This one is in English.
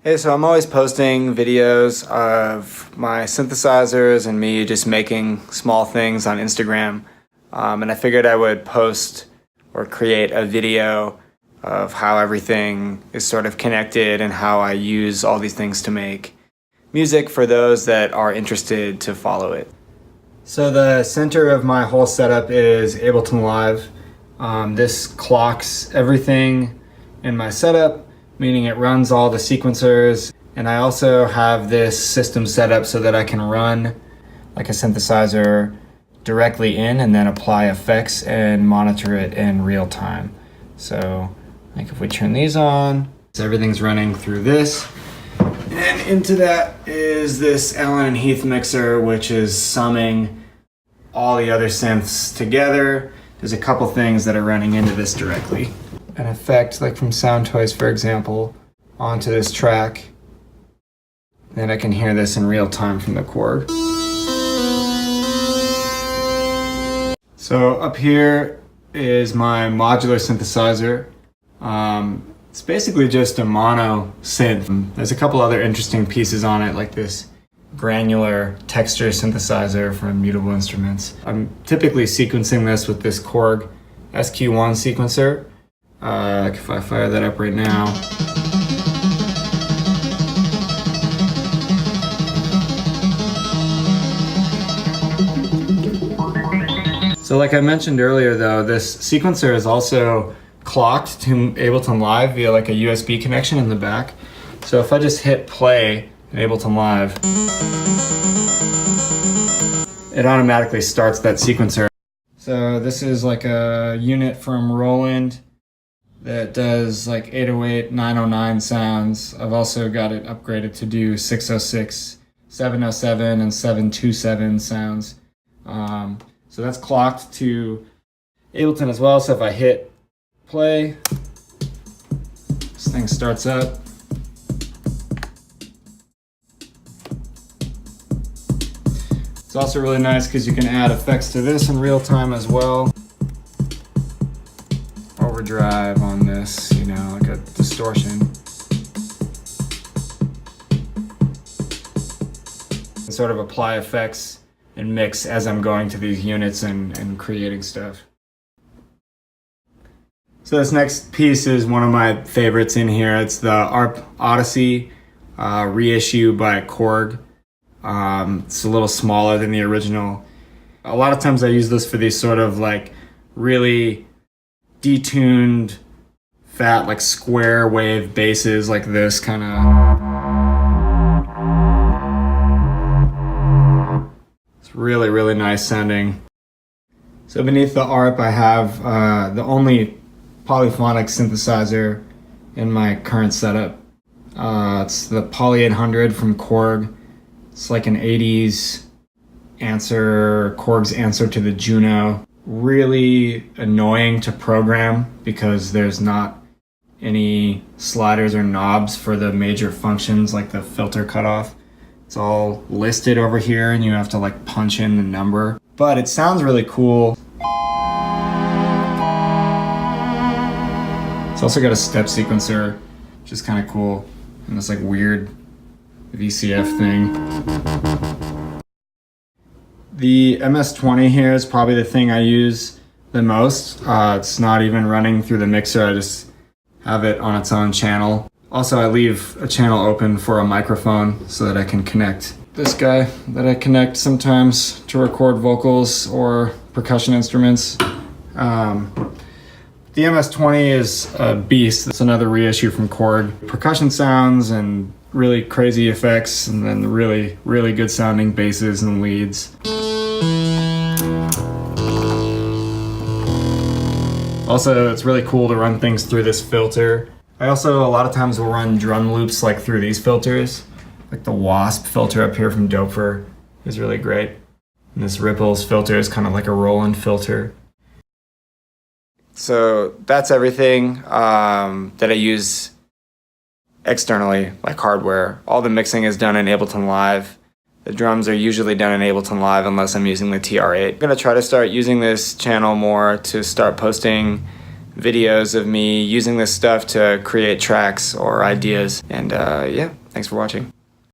Hey, so I'm always posting videos of my synthesizers and me just making small things on Instagram. And I figured I would post or create a video of how everything is sort of connected and how I use all these things to make music for those that are interested to follow it. So the center of my whole setup is Ableton Live. This clocks everything in my setup, meaning it runs all the sequencers. And I also have this system set up so that I can run like a synthesizer directly in and then apply effects and monitor it in real time. So like if we turn these on, so everything's running through this. And into that is this Allen & Heath mixer, which is summing all the other synths together. There's a couple things that are running into this directly. An effect like from Sound Toys, for example, onto this track. Then I can hear this in real time from the Korg. So up here is my modular synthesizer. It's basically just a mono synth. There's a couple other interesting pieces on it, like this granular texture synthesizer from Mutable Instruments. I'm typically sequencing this with this Korg SQ1 sequencer. Like if I fire that up right now. So like I mentioned earlier though, this sequencer is also clocked to Ableton Live via like a USB connection in the back. So if I just hit play in Ableton Live, it automatically starts that sequencer. So this is like a unit from Roland that does like 808, 909 sounds. I've also got it upgraded to do 606, 707, and 727 sounds. So that's clocked to Ableton as well. So if I hit play, this thing starts up. It's also really nice because you can add effects to this in real time as well. Overdrive on this, you know, like a distortion. And sort of apply effects and mix as I'm going to these units and creating stuff. So this next piece is one of my favorites in here. It's the ARP Odyssey reissue by Korg. It's a little smaller than the original. A lot of times I use this for these sort of like really detuned, fat, like square wave basses like this kind of. It's really, really nice sounding. So beneath the ARP I have the only polyphonic synthesizer in my current setup. It's the Poly 800 from Korg. It's like an 80s answer, Korg's answer to the Juno. Really annoying to program because there's not any sliders or knobs for the major functions like the filter cutoff. It's all listed over here and you have to like punch in the number. But it sounds really cool. It's also got a step sequencer, which is kind of cool. And this like weird VCF thing. The MS-20 here is probably the thing I use the most. It's not even running through the mixer, I just have it on its own channel. Also, I leave a channel open for a microphone so that I can connect this guy that I connect sometimes to record vocals or percussion instruments. The MS-20 is a beast. It's another reissue from Korg. Percussion sounds and really crazy effects, and then really, really good sounding basses and leads. Also, it's really cool to run things through this filter. I also, a lot of times, will run drum loops like through these filters. Like the Wasp filter up here from Doper is really great. And this Ripples filter is kind of like a Roland filter. So that's everything that I use externally, like hardware. All the mixing is done in Ableton Live. The drums are usually done in Ableton Live unless I'm using the TR8. I'm gonna try to start using this channel more to start posting videos of me using this stuff to create tracks or ideas. And yeah, thanks for watching.